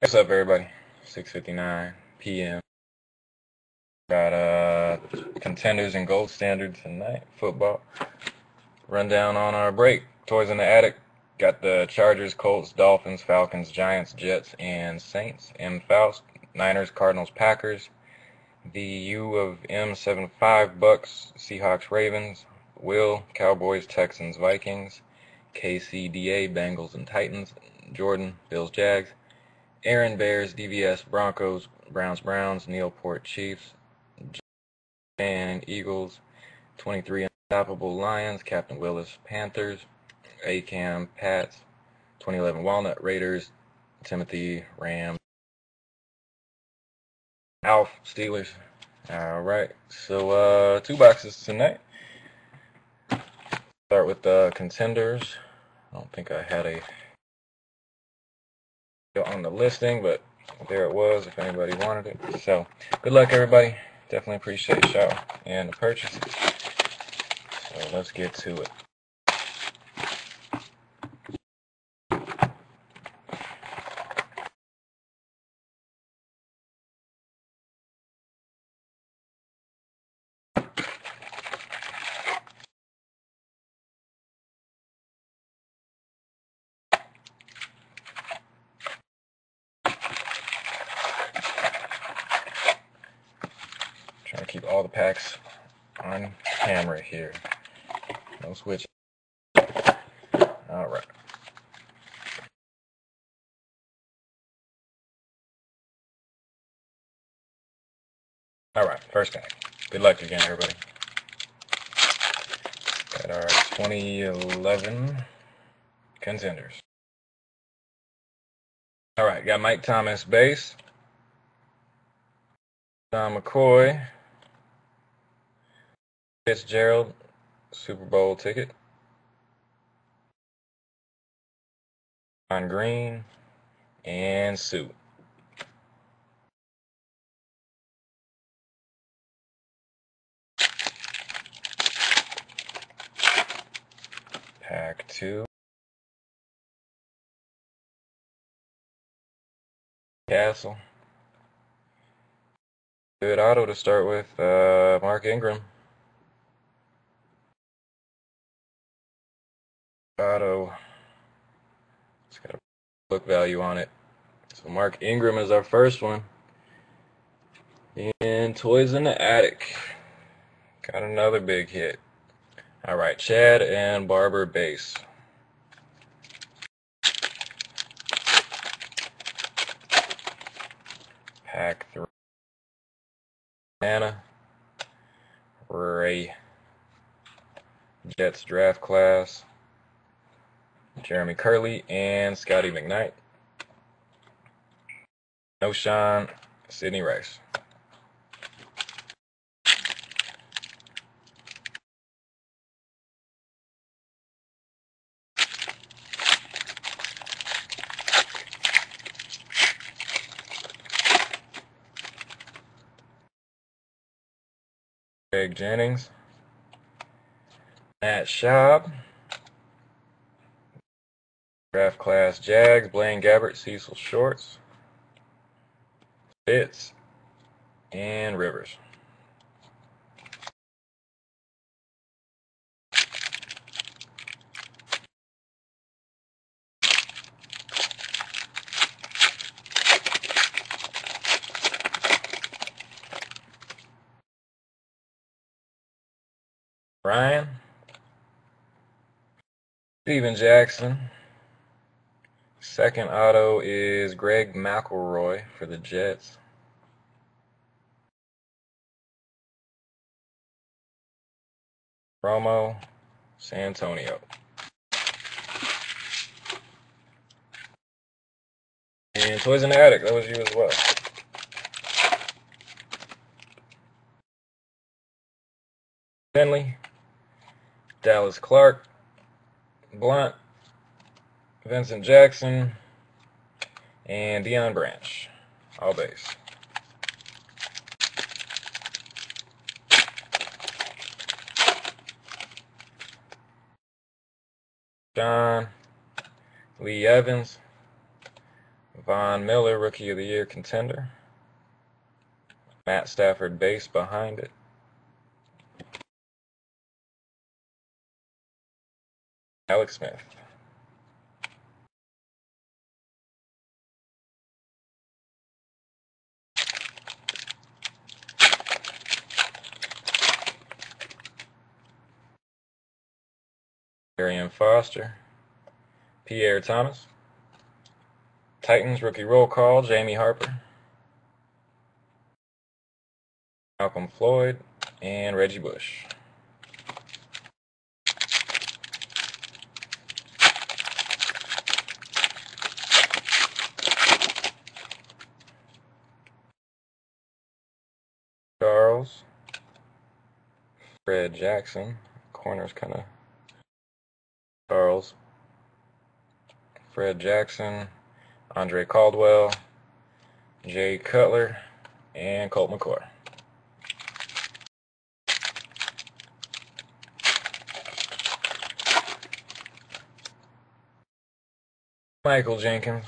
What's up, everybody? 6:59 p.m. Got Contenders and Gold Standard tonight. Football. Rundown on our break. Toys in the Attic. Got the Chargers, Colts, Dolphins, Falcons, Giants, Jets, and Saints. M. Faust. Niners, Cardinals, Packers. The U of M75 Bucks, Seahawks, Ravens. Will, Cowboys, Texans, Vikings. KCDA, Bengals, and Titans. Jordan, Bills, Jags. Aaron, Bears. DVS, Broncos. Browns, Neilport, Chiefs. And Eagles. 23 Unstoppable, Lions. Captain Willis, Panthers. ACAM, Pats. 2011 Walnut, Raiders. Timothy, Rams. Alf, Steelers. Alright, so two boxes tonight. Start with the Contenders. I don't think I had a on the listing, but there it was if anybody wanted it. So good luck, everybody. Definitely appreciate the show and the purchases. So let's get to it. Trying to keep all the packs on camera here. No switch. All right. All right, first pack. Good luck again, everybody. Got our 2011 Contenders. All right, got Mike Thomas base. Don McCoy. Fitzgerald Super Bowl ticket. John Green and Sue. Pack 2. Castle. Good auto to start with. Mark Ingram. Auto. It's got a book value on it. So Mark Ingram is our first one. And Toys in the Attic. Got another big hit. All right, Chad and Barber base. Pack 3. Anna. Ray. Jets draft class. Jeremy Curley and Scotty McKnight. No Sean. Sidney Rice. Greg Jennings. Matt Schaub. Draft class Jags. Blaine Gabbert, Cecil Shorts. Fitz. And Rivers. Ryan. Steven Jackson. Second auto is Greg McElroy for the Jets. Romo, Santonio. And Toys in the Attic, that was you as well. Finley, Dallas Clark, Blunt, Vincent Jackson, and Deion Branch. All base. John, Lee Evans, Von Miller, Rookie of the Year contender. Matt Stafford base behind it. Alex Smith. Arian Foster. Pierre Thomas. Titans rookie roll call, Jamie Harper. Malcolm Floyd and Reggie Bush. Charles. Fred Jackson. Corner's kind of Charles. Fred Jackson. Andre Caldwell. Jay Cutler. And Colt McCoy. Michael Jenkins.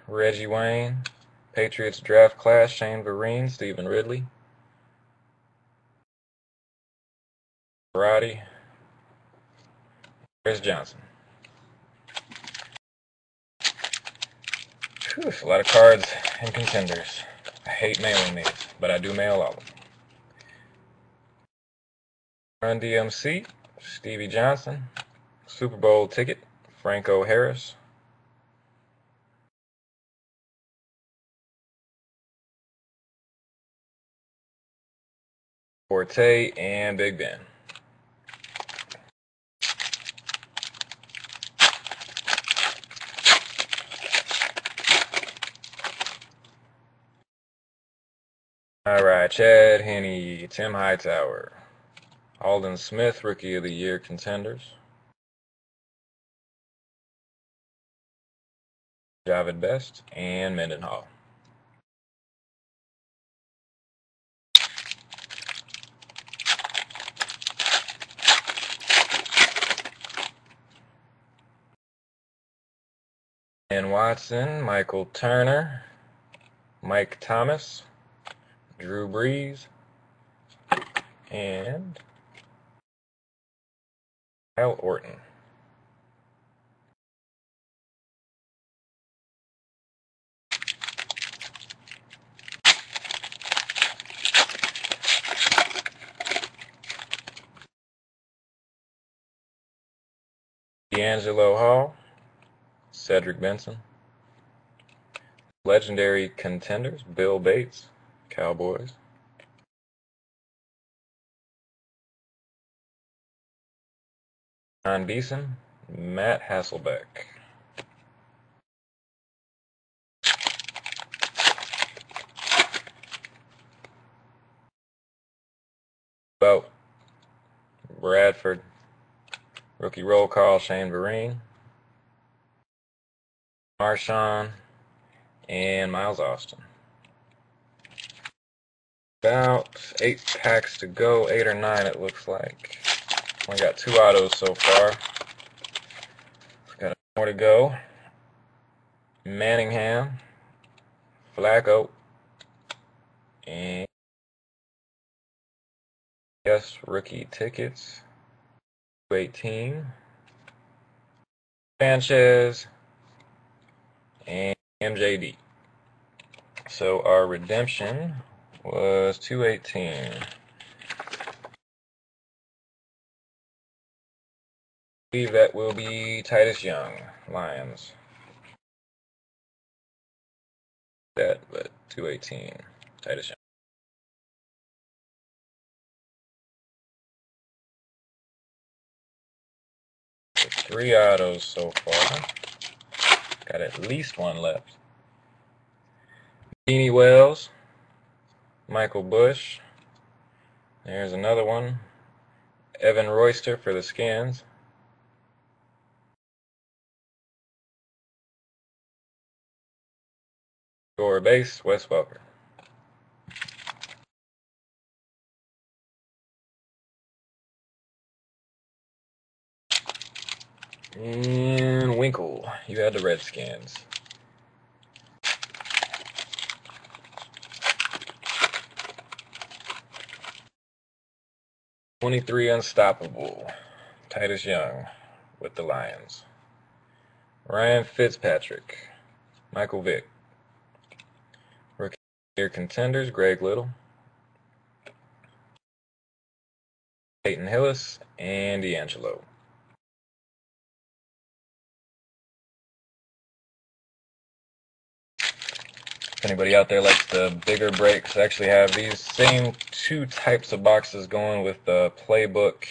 Reggie Wayne. Patriots draft class, Shane Vereen, Stephen Ridley. Roddy. Chris Johnson. Whew, a lot of cards and contenders. I hate mailing these, but I do mail all of them. Run DMC, Stevie Johnson. Super Bowl ticket, Franco Harris. Forte and Big Ben. Alright, Chad Henne, Tim Hightower, Aldon Smith, Rookie of the Year contenders. Javid Best and Mendenhall. And Watson, Michael Turner, Mike Thomas, Drew Brees, and Kyle Orton. D'Angelo Hall, Cedric Benson. Legendary contenders, Bill Bates, Cowboys. John Beeson, Matt Hasselbeck. Boat, Bradford, rookie roll call, Shane Vereen. Marshawn, and Miles Austin. About 8 packs to go, 8 or 9 it looks like. Only got 2 autos so far. Got more to go. Manningham, Flacco, and yes, rookie tickets. 218. Sanchez, and MJD. So our redemption was 218. I believe that will be Titus Young, Lions. That, but 218, Titus Young. So 3 autos so far. Got at least 1 left. Beanie Wells, Michael Bush. There's another one. Evan Royster for the Skins. Score base, Wes Welker. And Winkle, you had the Redskins. 23 unstoppable. Titus Young with the Lions. Ryan Fitzpatrick. Michael Vick. Rookie year contenders, Greg Little. Peyton Hillis and D'Angelo. If anybody out there likes the bigger breaks, I actually have these same two types of boxes going with the playbook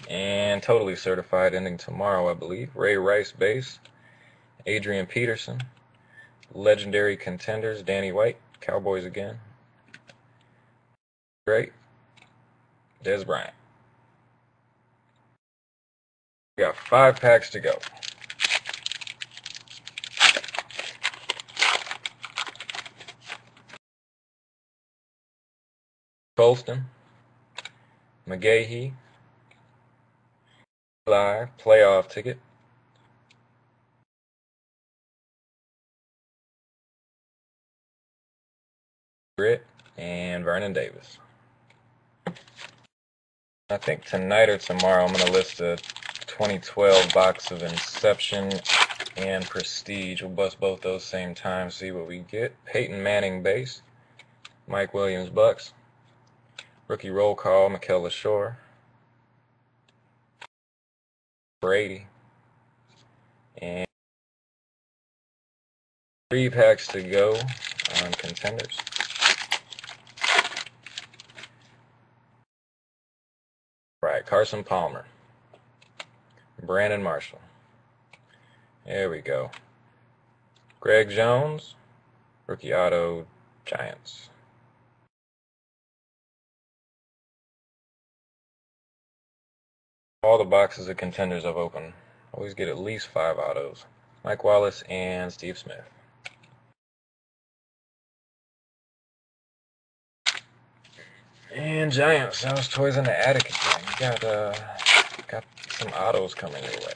and totally certified ending tomorrow, I believe. Ray Rice base, Adrian Peterson, legendary contenders, Danny White, Cowboys again, great, Dez Bryant. We got 5 packs to go. Colston, McGahee, Eli, playoff ticket, Britt, and Vernon Davis. I think tonight or tomorrow I'm going to list a 2012 box of Inception and Prestige. We'll bust both those same time, see what we get. Peyton Manning base, Mike Williams Bucks, rookie roll call, Mikel LaShore, Brady, and 3 packs to go on Contenders. Right, Carson Palmer, Brandon Marshall. There we go. Greg Jones, rookie auto, Giants. All the boxes of Contenders I've opened always get at least 5 autos. Mike Wallace and Steve Smith. And Giants, that was Toys in the Attic again. Got some autos coming your way.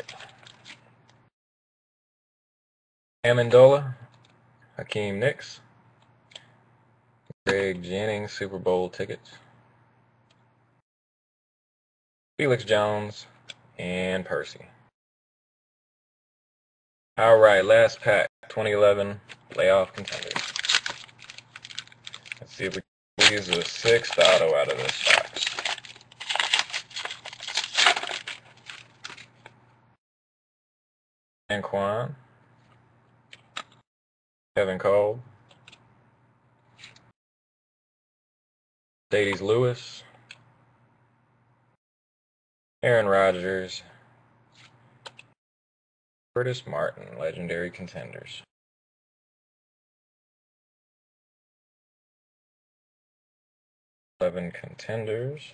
Amendola, Hakeem Nicks, Greg Jennings, Super Bowl tickets, Felix Jones, and Percy. Alright, last pack, 2011 playoff Contenders. Let's see if we can squeeze the 6th auto out of this box. Anquan, Kevin Cole, Dades Lewis, Aaron Rodgers, Curtis Martin, legendary contenders. 11 contenders.